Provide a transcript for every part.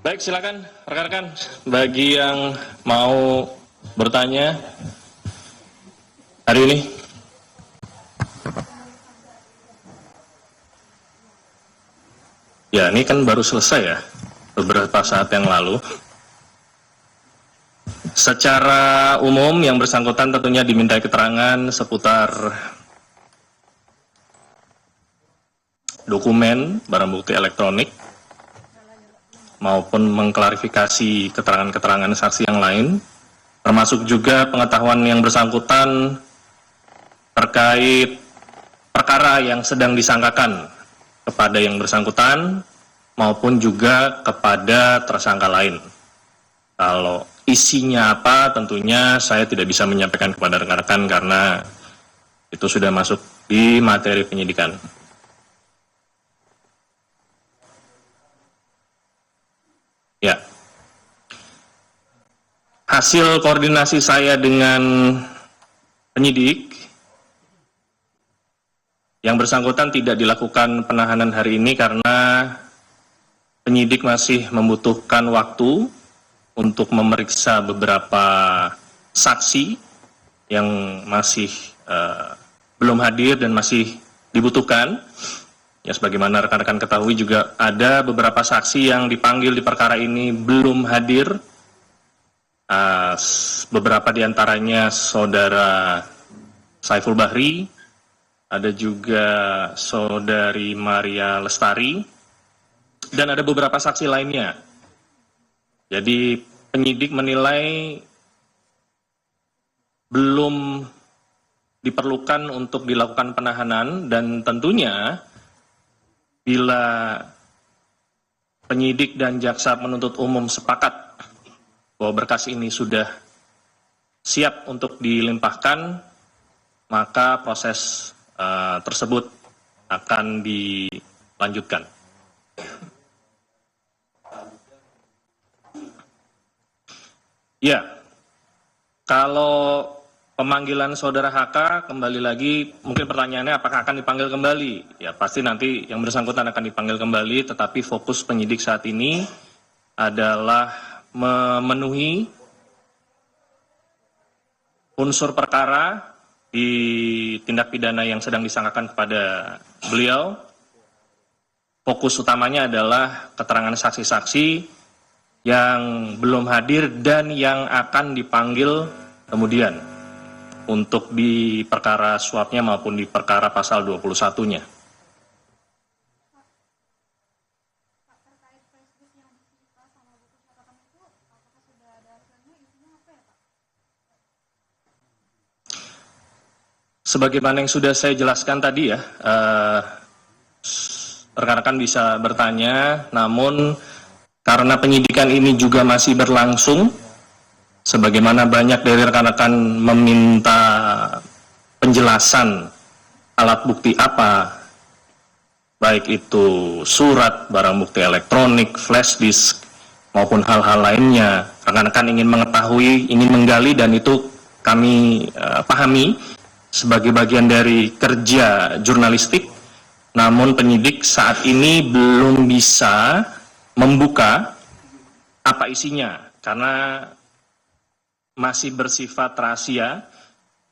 Baik, silakan rekan-rekan bagi yang mau bertanya hari ini. Ya, ini kan baru selesai ya, beberapa saat yang lalu. Secara umum yang bersangkutan tentunya dimintai keterangan seputar dokumen barang bukti elektronik maupun mengklarifikasi keterangan-keterangan saksi yang lain, termasuk juga pengetahuan yang bersangkutan terkait perkara yang sedang disangkakan kepada yang bersangkutan maupun juga kepada tersangka lain. Kalau isinya apa tentunya saya tidak bisa menyampaikan kepada rekan-rekan karena itu sudah masuk di materi penyidikan. Ya, hasil koordinasi saya dengan penyidik, yang bersangkutan tidak dilakukan penahanan hari ini karena penyidik masih membutuhkan waktu untuk memeriksa beberapa saksi yang masih belum hadir dan masih dibutuhkan. Ya, sebagaimana rekan-rekan ketahui juga ada beberapa saksi yang dipanggil di perkara ini belum hadir. Beberapa diantaranya saudara Saiful Bahri, ada juga saudari Maria Lestari, dan ada beberapa saksi lainnya. Jadi penyidik menilai belum diperlukan untuk dilakukan penahanan dan tentunya bila penyidik dan jaksa penuntut umum sepakat bahwa berkas ini sudah siap untuk dilimpahkan, maka proses tersebut akan dilanjutkan. Ya, kalau pemanggilan saudara HK kembali lagi, mungkin pertanyaannya apakah akan dipanggil kembali? Ya, pasti nanti yang bersangkutan akan dipanggil kembali, tetapi fokus penyidik saat ini adalah memenuhi unsur perkara di tindak pidana yang sedang disangkakan kepada beliau. Fokus utamanya adalah keterangan saksi-saksi yang belum hadir dan yang akan dipanggil kemudian untuk di perkara suapnya maupun di perkara pasal 21-nya. Sebagaimana yang sudah saya jelaskan tadi ya, rekan-rekan bisa bertanya, namun karena penyidikan ini juga masih berlangsung, sebagaimana banyak dari rekan-rekan meminta penjelasan alat bukti apa, baik itu surat, barang bukti elektronik, flash disk, maupun hal-hal lainnya, rekan-rekan ingin mengetahui, ingin menggali, dan itu kami pahami sebagai bagian dari kerja jurnalistik, namun penyidik saat ini belum bisa membuka apa isinya karena masih bersifat rahasia,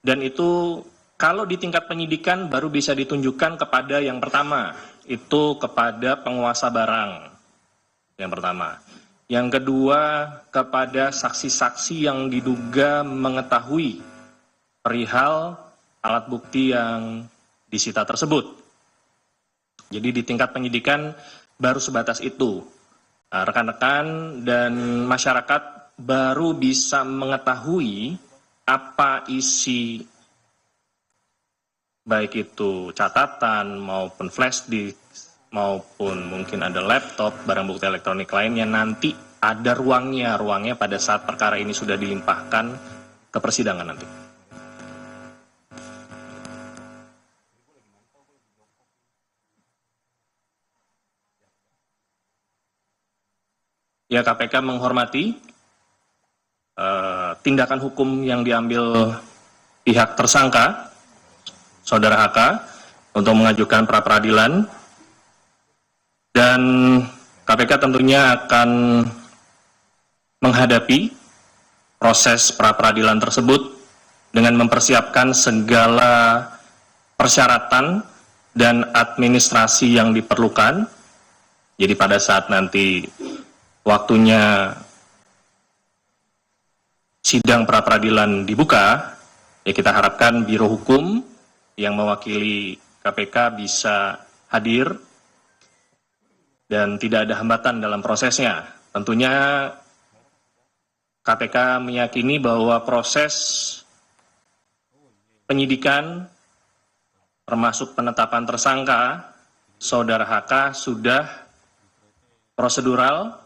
dan itu kalau di tingkat penyidikan baru bisa ditunjukkan kepada yang pertama, itu kepada penguasa barang yang pertama. Yang kedua, kepada saksi-saksi yang diduga mengetahui perihal alat bukti yang disita tersebut. Jadi di tingkat penyidikan baru sebatas itu. Rekan-rekan dan masyarakat baru bisa mengetahui apa isi baik itu catatan maupun flash disk maupun mungkin ada laptop, barang bukti elektronik lainnya, nanti ada ruangnya pada saat perkara ini sudah dilimpahkan ke persidangan nanti. Ya, KPK menghormati tindakan hukum yang diambil pihak tersangka, saudara HK, untuk mengajukan pra-peradilan, dan KPK tentunya akan menghadapi proses pra-peradilan tersebut dengan mempersiapkan segala persyaratan dan administrasi yang diperlukan. Jadi pada saat nanti waktunya sidang pra-peradilan dibuka, ya kita harapkan Biro Hukum yang mewakili KPK bisa hadir dan tidak ada hambatan dalam prosesnya. Tentunya KPK meyakini bahwa proses penyidikan termasuk penetapan tersangka Saudara HK sudah prosedural,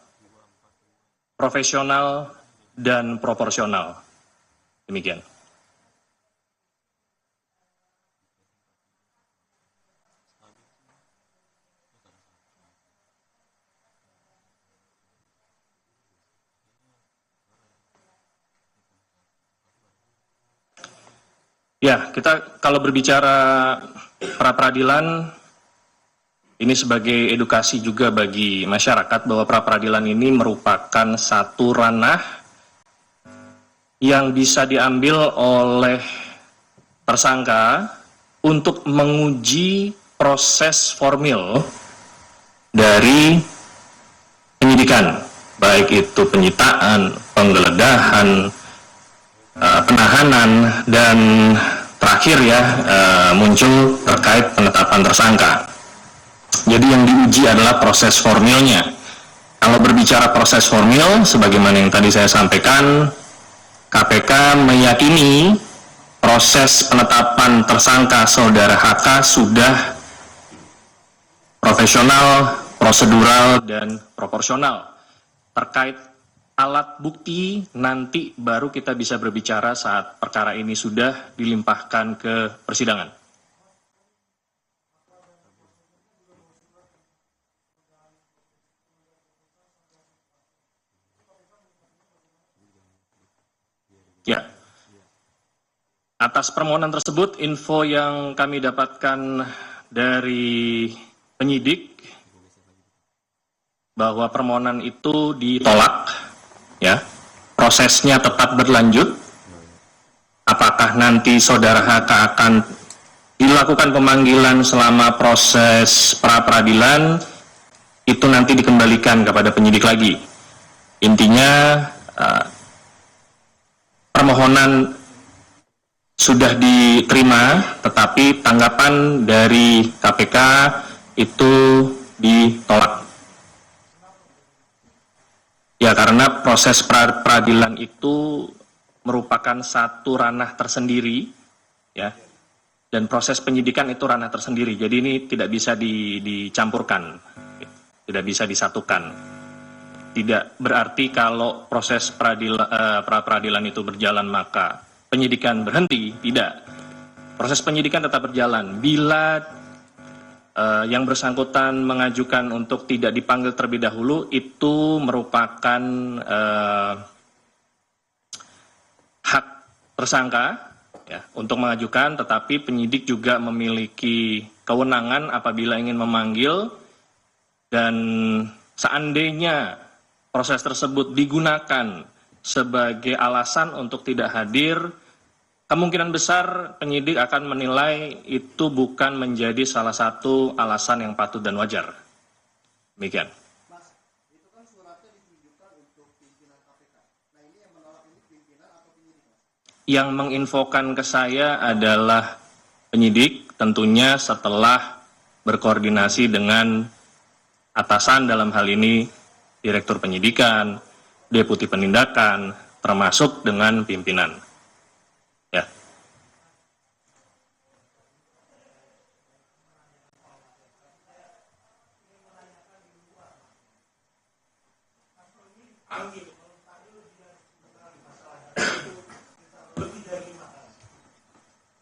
profesional, dan proporsional. Demikian. Ya, kita kalau berbicara pra-peradilan, ini sebagai edukasi juga bagi masyarakat bahwa pra-peradilan ini merupakan satu ranah yang bisa diambil oleh tersangka untuk menguji proses formil dari penyidikan, baik itu penyitaan, penggeledahan, penahanan, dan terakhir ya muncul terkait penetapan tersangka. Jadi yang diuji adalah proses formilnya. Kalau berbicara proses formil, sebagaimana yang tadi saya sampaikan, KPK meyakini proses penetapan tersangka Saudara HK sudah profesional, prosedural, dan proporsional. Terkait alat bukti, nanti baru kita bisa berbicara saat perkara ini sudah dilimpahkan ke persidangan. Ya, atas permohonan tersebut, info yang kami dapatkan dari penyidik bahwa permohonan itu ditolak, ya, prosesnya tetap berlanjut. Apakah nanti Saudara HK akan dilakukan pemanggilan selama proses pra-peradilan, itu nanti dikembalikan kepada penyidik lagi. Intinya, permohonan sudah diterima, tetapi tanggapan dari KPK itu ditolak. Ya, karena proses peradilan itu merupakan satu ranah tersendiri, ya, dan proses penyidikan itu ranah tersendiri. Jadi ini tidak bisa dicampurkan, tidak bisa disatukan. Tidak berarti kalau proses pra-peradilan itu berjalan maka penyidikan berhenti, tidak. Proses penyidikan tetap berjalan. Bila yang bersangkutan mengajukan untuk tidak dipanggil terlebih dahulu, itu merupakan hak tersangka ya, untuk mengajukan, tetapi penyidik juga memiliki kewenangan apabila ingin memanggil, dan seandainya proses tersebut digunakan sebagai alasan untuk tidak hadir, kemungkinan besar penyidik akan menilai itu bukan menjadi salah satu alasan yang patut dan wajar. Demikian. Mas, itu kan suratnya ditujukan untuk pimpinan KPK. Nah, ini yang menolak ini pimpinan atau penyidik, Mas? Yang menginfokan ke saya adalah penyidik, tentunya setelah berkoordinasi dengan atasan, dalam hal ini Direktur Penyidikan, Deputi Penindakan, termasuk dengan pimpinan. Ya.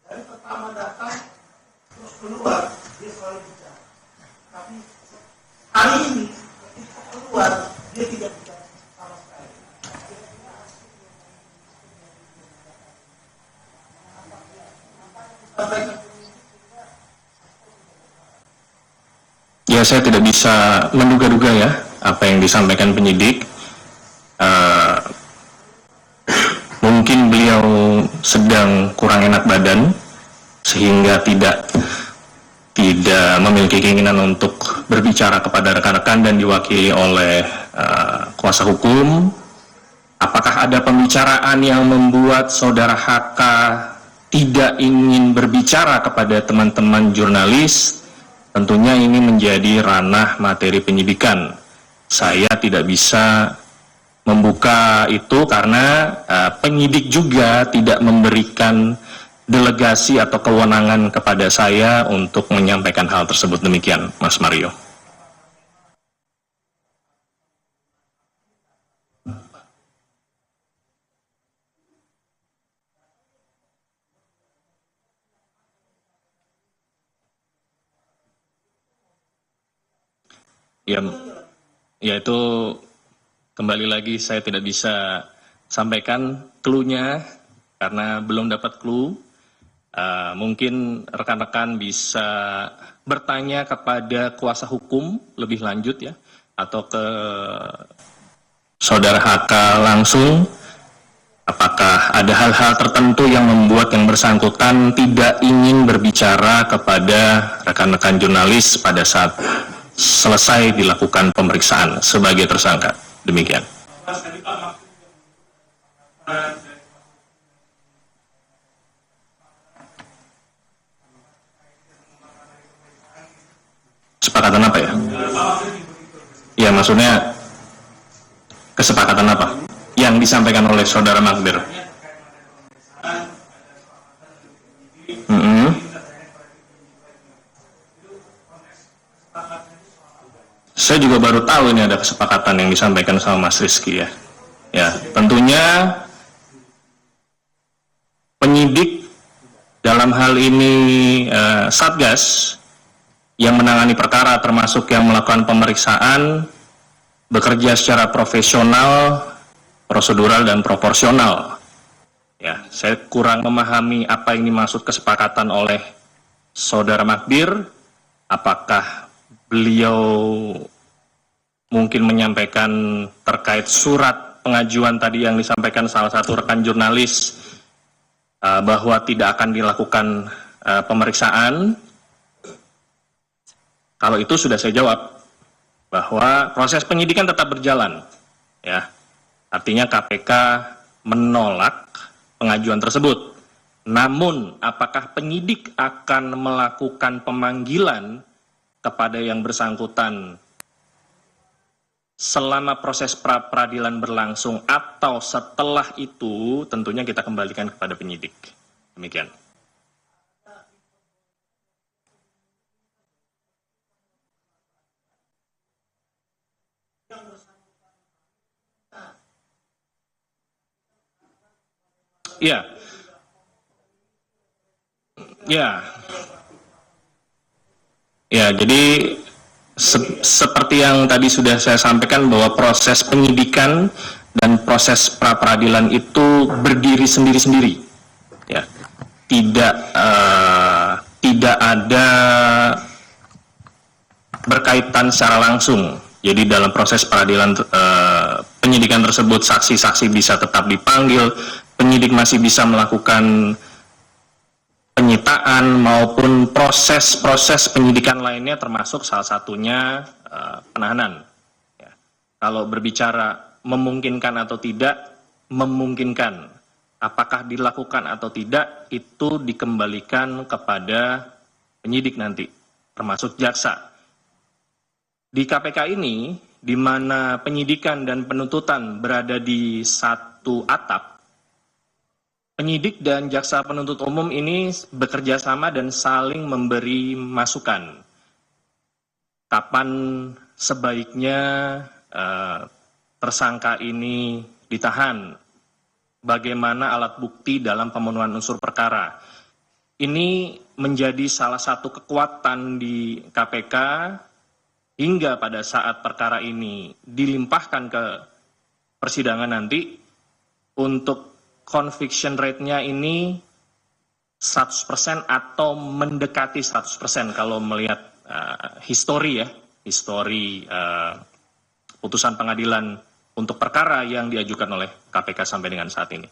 Dari pertama datang terus keluar dia selalu bicara. Tapi hari ini ketika keluar dia tidak bicara sama sekali. Ya, saya tidak bisa menduga-duga ya apa yang disampaikan penyidik. sedang kurang enak badan sehingga tidak memiliki keinginan untuk berbicara kepada rekan-rekan dan diwakili oleh kuasa hukum. Apakah ada pembicaraan yang membuat saudara HK tidak ingin berbicara kepada teman-teman jurnalis? Tentunya ini menjadi ranah materi penyidikan. Saya tidak bisa membuka itu karena penyidik juga tidak memberikan delegasi atau kewenangan kepada saya untuk menyampaikan hal tersebut. Demikian, Mas Mario. Ya itu kembali lagi saya tidak bisa sampaikan clue-nya karena belum dapat clue. Mungkin rekan-rekan bisa bertanya kepada kuasa hukum lebih lanjut ya, atau ke saudara HK langsung. Apakah ada hal-hal tertentu yang membuat yang bersangkutan tidak ingin berbicara kepada rekan-rekan jurnalis pada saat selesai dilakukan pemeriksaan sebagai tersangka? Demikian. Kesepakatan apa ya? Ya, maksudnya kesepakatan apa yang disampaikan oleh saudara Magdir? Saya juga baru tahu ini ada kesepakatan yang disampaikan sama Mas Rizky ya. Ya, tentunya penyidik dalam hal ini Satgas yang menangani perkara termasuk yang melakukan pemeriksaan bekerja secara profesional, prosedural dan proporsional. Ya, saya kurang memahami apa yang dimaksud kesepakatan oleh saudara Magdir. Apakah beliau mungkin menyampaikan terkait surat pengajuan tadi yang disampaikan salah satu rekan jurnalis bahwa tidak akan dilakukan pemeriksaan? Kalau itu sudah saya jawab bahwa proses penyidikan tetap berjalan, ya. Artinya KPK menolak pengajuan tersebut. Namun, apakah penyidik akan melakukan pemanggilan kepada yang bersangkutan selama proses pra-peradilan berlangsung atau setelah itu, tentunya kita kembalikan kepada penyidik. Demikian. Ya, ya. Jadi seperti yang tadi sudah saya sampaikan bahwa proses penyidikan dan proses pra-peradilan itu berdiri sendiri-sendiri. Ya, tidak ada berkaitan secara langsung. Jadi dalam proses peradilan penyidikan tersebut saksi-saksi bisa tetap dipanggil, penyidik masih bisa melakukan penyitaan maupun proses-proses penyidikan lainnya termasuk salah satunya penahanan. Ya. Kalau berbicara memungkinkan atau tidak, memungkinkan. Apakah dilakukan atau tidak, itu dikembalikan kepada penyidik nanti, termasuk jaksa. Di KPK ini, di mana penyidikan dan penuntutan berada di satu atap, penyidik dan jaksa penuntut umum ini bekerja sama dan saling memberi masukan. Kapan sebaiknya tersangka ini ditahan? Bagaimana alat bukti dalam pemenuhan unsur perkara? Ini menjadi salah satu kekuatan di KPK hingga pada saat perkara ini dilimpahkan ke persidangan nanti, untuk conviction rate-nya ini 100% atau mendekati 100% kalau melihat histori putusan pengadilan untuk perkara yang diajukan oleh KPK sampai dengan saat ini.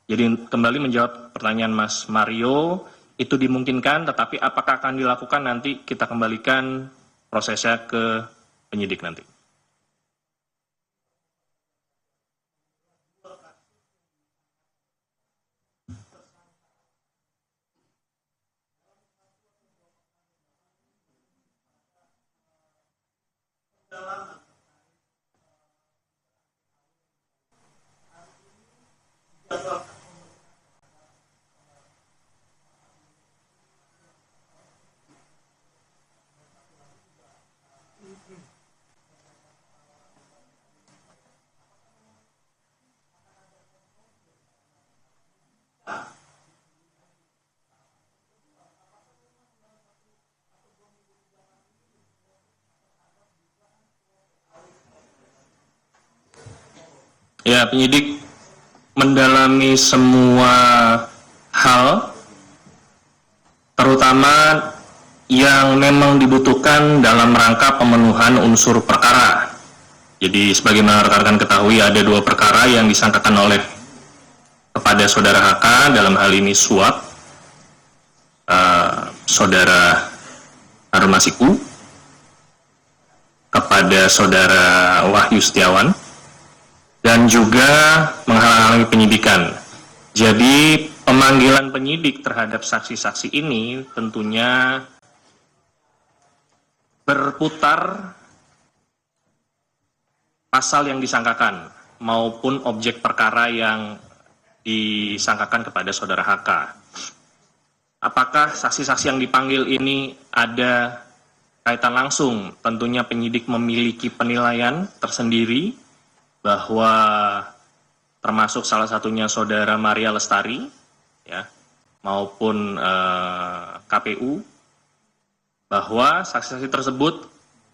Jadi kembali menjawab pertanyaan Mas Mario, itu dimungkinkan, tetapi apakah akan dilakukan nanti kita kembalikan prosesnya ke penyidik nanti. Ya, penyidik mendalami semua hal, terutama yang memang dibutuhkan dalam rangka pemenuhan unsur perkara. Jadi sebagaimana rekan-rekan ketahui, ada 2 perkara yang disangkakan oleh kepada saudara HK, dalam hal ini suap, saudara Harun Masiku, kepada saudara Wahyu Setiawan, dan juga menghalangi penyidikan. Jadi pemanggilan penyidik terhadap saksi-saksi ini tentunya berputar pasal yang disangkakan maupun objek perkara yang disangkakan kepada saudara HK. Apakah saksi-saksi yang dipanggil ini ada kaitan langsung? Tentunya penyidik memiliki penilaian tersendiri bahwa termasuk salah satunya saudara Maria Lestari, ya, maupun KPU, bahwa saksi-saksi tersebut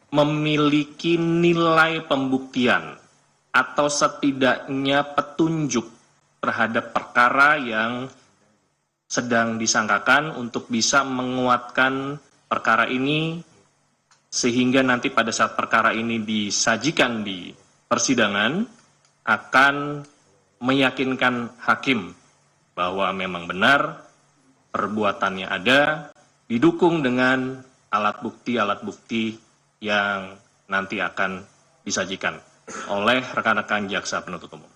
memiliki nilai pembuktian atau setidaknya petunjuk terhadap perkara yang sedang disangkakan untuk bisa menguatkan perkara ini, sehingga nanti pada saat perkara ini disajikan di persidangan akan meyakinkan hakim bahwa memang benar perbuatannya ada, didukung dengan alat bukti yang nanti akan disajikan oleh rekan-rekan jaksa penuntut umum.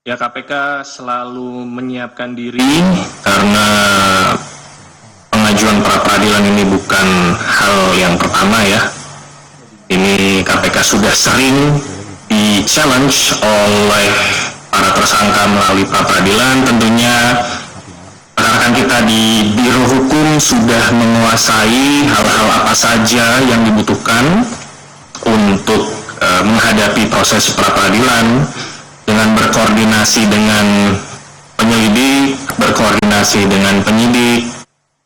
Ya, KPK selalu menyiapkan diri karena pengajuan pra-peradilan ini bukan hal yang pertama, ya. Ini KPK sudah sering di-challenge oleh para tersangka melalui pra-peradilan. Tentunya rekan-rekan kita di Biro Hukum sudah menguasai hal-hal apa saja yang dibutuhkan untuk menghadapi proses pra-peradilan, dengan berkoordinasi dengan penyelidik, berkoordinasi dengan penyidik,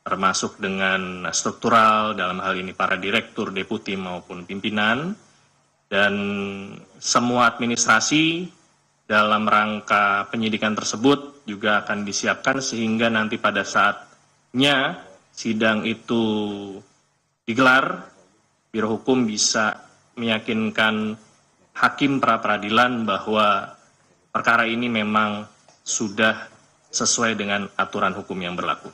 termasuk dengan struktural, dalam hal ini para direktur, deputi maupun pimpinan, dan semua administrasi dalam rangka penyidikan tersebut juga akan disiapkan sehingga nanti pada saatnya sidang itu digelar, Biro Hukum bisa meyakinkan hakim pra-peradilan bahwa perkara ini memang sudah sesuai dengan aturan hukum yang berlaku.